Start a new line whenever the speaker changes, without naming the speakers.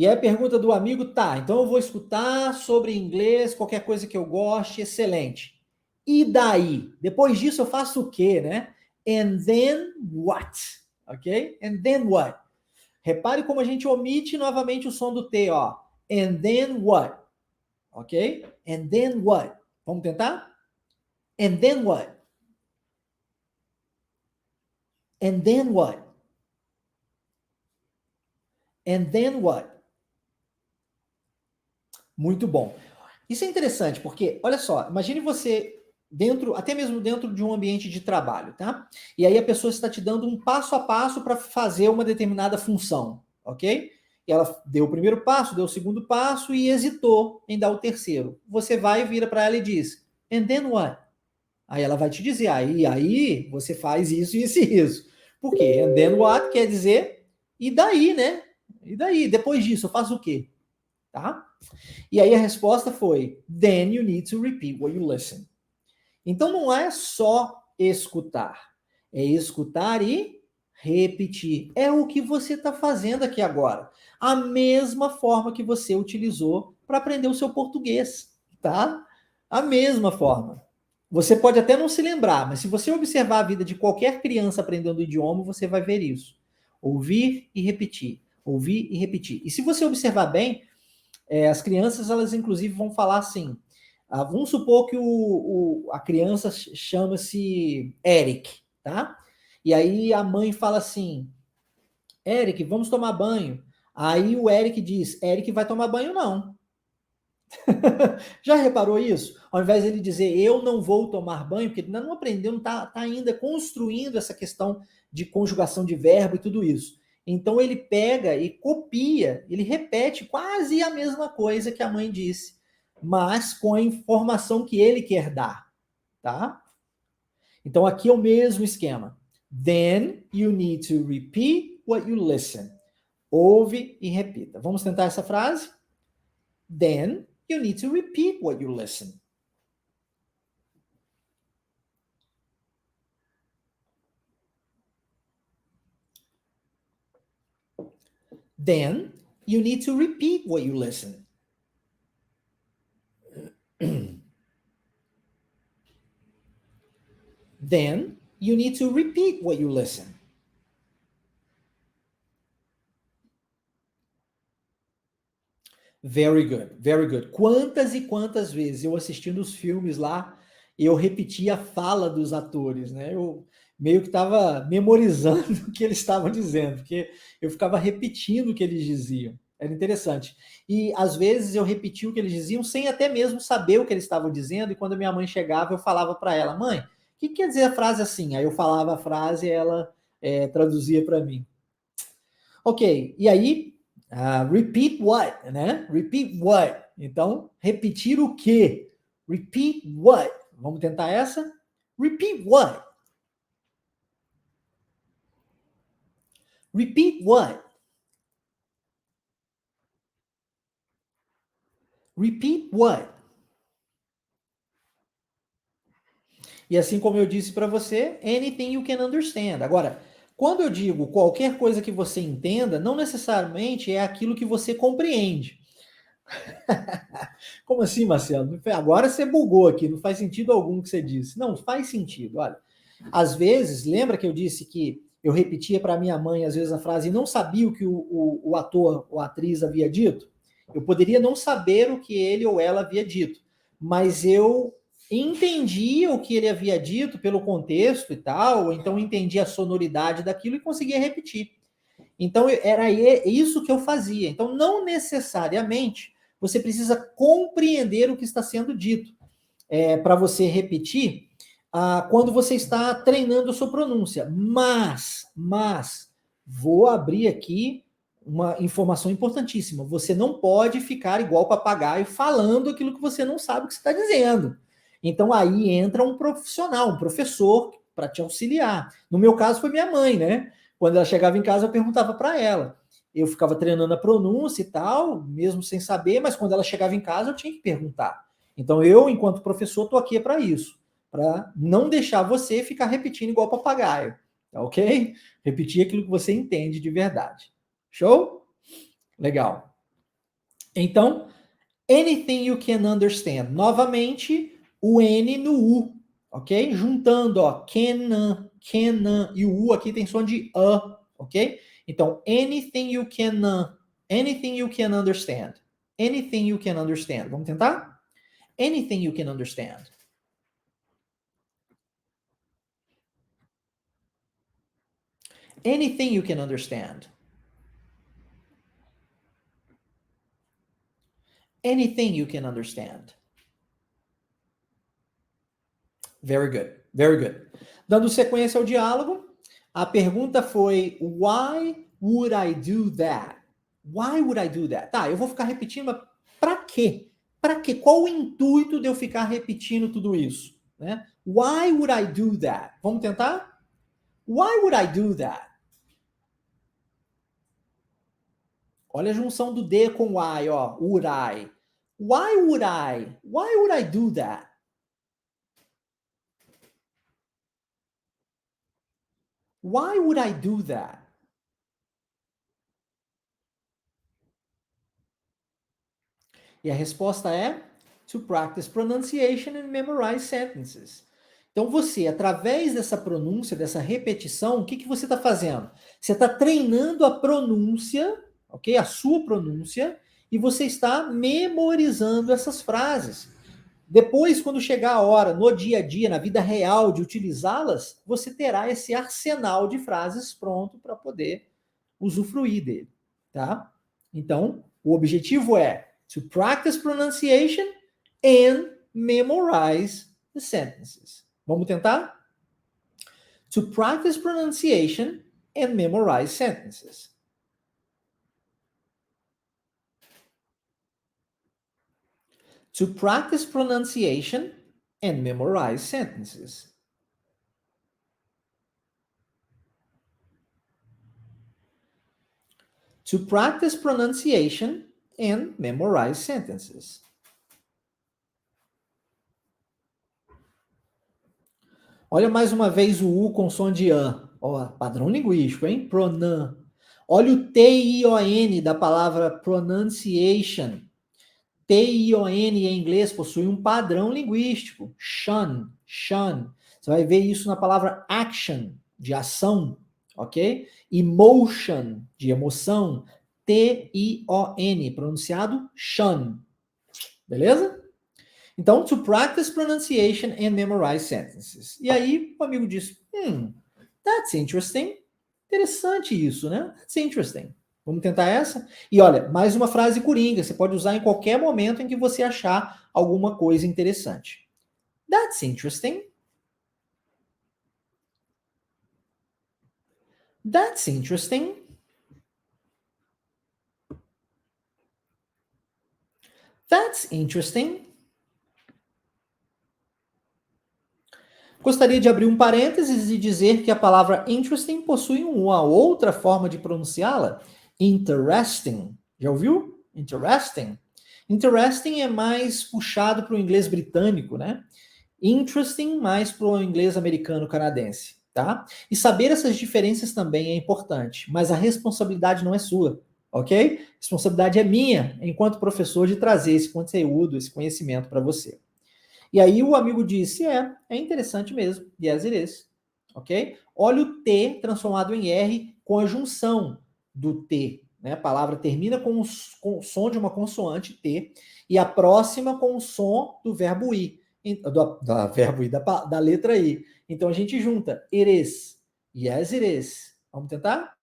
E aí a pergunta do amigo, tá, então eu vou escutar sobre inglês, qualquer coisa que eu goste, excelente. E daí? Depois disso eu faço o quê, né? And then what? Ok? And then what? Repare como a gente omite novamente o som do T, ó. And then what? Ok? And then what? Vamos tentar? And then what? And then what? And then what? Muito bom. Isso é interessante, porque, olha só, imagine você dentro, até mesmo dentro de um ambiente de trabalho, tá? E aí a pessoa está te dando um passo a passo para fazer uma determinada função, ok? E ela deu o primeiro passo, deu o segundo passo e hesitou em dar o terceiro. Você vai, vira para ela e diz, and then what? Aí ela vai te dizer, aí você faz isso, isso e isso. Por quê? And then what quer dizer, e daí, né? E daí? Depois disso, eu faço o quê? Tá? E aí a resposta foi, then you need to repeat what you listen. Então não é só escutar, é escutar e repetir. É o que você está fazendo aqui agora. A mesma forma que você utilizou para aprender o seu português, tá? A mesma forma. Você pode até não se lembrar, mas se você observar a vida de qualquer criança aprendendo o idioma, você vai ver isso. Ouvir e repetir. Ouvir e repetir. E se você observar bem, as crianças, elas inclusive vão falar assim, vamos supor que a criança chama-se Eric, tá? E aí a mãe fala assim, Eric, vamos tomar banho. Aí o Eric diz, Eric vai tomar banho não. Já reparou isso? Ao invés de ele dizer, eu não vou tomar banho, porque ele ainda não aprendeu, não está ainda construindo essa questão de conjugação de verbo e tudo isso. Então ele pega e copia, ele repete quase a mesma coisa que a mãe disse, mas com a informação que ele quer dar, tá? Então aqui é o mesmo esquema. Then you need to repeat what you listen. Ouve e repita. Vamos tentar essa frase? Then you need to repeat what you listen. Then you need to repeat what you listen. Then you need to repeat what you listen. Very good, very good. Quantas e quantas vezes eu assistindo os filmes lá, eu repetia a fala dos atores, né? Eu meio que estava memorizando o que eles estavam dizendo, porque eu ficava repetindo o que eles diziam. Era interessante. E às vezes eu repetia o que eles diziam sem até mesmo saber o que eles estavam dizendo, e quando a minha mãe chegava, eu falava para ela, mãe, o que quer dizer a frase assim? Aí eu falava a frase e ela traduzia para mim. Ok, e aí repeat what, né? Repeat what. Então, repetir o quê? Repeat what. Vamos tentar essa? Repeat what. Repeat what. Repeat what. E assim como eu disse para você, anything you can understand. Agora, quando eu digo qualquer coisa que você entenda, não necessariamente é aquilo que você compreende. Como assim, Marcelo? Agora você bugou aqui, não faz sentido algum que você disse. Não, faz sentido. Olha, às vezes, lembra que eu disse que eu repetia para minha mãe, às vezes, a frase e não sabia o que o ator ou a atriz havia dito? Eu poderia não saber o que ele ou ela havia dito, mas eu entendia o que ele havia dito pelo contexto e tal, ou então entendia a sonoridade daquilo e conseguia repetir. Então, era isso que eu fazia. Então, não necessariamente você precisa compreender o que está sendo dito para você repetir quando você está treinando a sua pronúncia. Mas, vou abrir aqui uma informação importantíssima. Você não pode ficar igual papagaio falando aquilo que você não sabe o que você está dizendo. Então, aí entra um profissional, um professor, para te auxiliar. No meu caso, foi minha mãe, né? Quando ela chegava em casa, eu perguntava para ela. Eu ficava treinando a pronúncia e tal, mesmo sem saber, mas quando ela chegava em casa, eu tinha que perguntar. Então, eu, enquanto professor, estou aqui para isso, para não deixar você ficar repetindo igual papagaio, tá ok? Repetir aquilo que você entende de verdade. Show? Legal. Então, anything you can understand. Novamente, o N no U, ok? Juntando, ó, can e o U aqui tem som de A, ok? Então, anything you can understand. Anything you can understand. Vamos tentar? Anything you can understand. Anything you can understand. Anything you can understand. Very good, very good. Dando sequência ao diálogo, a pergunta foi: Why would I do that? Why would I do that? Tá, eu vou ficar repetindo, mas para quê? Para quê? Qual o intuito de eu ficar repetindo tudo isso? Né? Why would I do that? Vamos tentar? Why would I do that? Olha a junção do D com I, ó. Would I? Why would I? Why would I do that? Why would I do that? E a resposta é to practice pronunciation and memorize sentences. Então você, através dessa pronúncia, dessa repetição, o que você está fazendo? Você está treinando a pronúncia, ok? A sua pronúncia, e você está memorizando essas frases. Depois, quando chegar a hora, no dia a dia, na vida real, de utilizá-las, você terá esse arsenal de frases pronto para poder usufruir dele, tá? Então, o objetivo é to practice pronunciation and memorize the sentences. Vamos tentar? To practice pronunciation and memorize sentences. To practice pronunciation and memorize sentences. To practice pronunciation and memorize sentences. Olha mais uma vez o U com som de an. Ó, padrão linguístico, hein? Pronan. Olha o T-I-O-N da palavra pronunciation. T-I-O-N em inglês possui um padrão linguístico. Shun, shun. Você vai ver isso na palavra action, de ação, ok? Emotion, de emoção. T-I-O-N, pronunciado shun. Beleza? Então, to practice pronunciation and memorize sentences. E aí, o amigo diz, that's interesting. Interessante isso, né? That's interesting. Vamos tentar essa? E olha, mais uma frase coringa. Você pode usar em qualquer momento em que você achar alguma coisa interessante. That's interesting. That's interesting. That's interesting. Gostaria de abrir um parênteses e dizer que a palavra interesting possui uma outra forma de pronunciá-la. Interesting. Já ouviu? Interesting. Interesting é mais puxado para o inglês britânico, né? Interesting mais para o inglês americano-canadense, tá? E saber essas diferenças também é importante, mas a responsabilidade não é sua, ok? A responsabilidade é minha, enquanto professor, de trazer esse conteúdo, esse conhecimento para você. E aí o amigo disse, é interessante mesmo, yes it is, ok? Olha o T transformado em R com a junção do T, né? A palavra termina com o som de uma consoante T e a próxima com o som do verbo I, verbo I, da letra I. Então a gente junta it is, yes it is. Vamos tentar?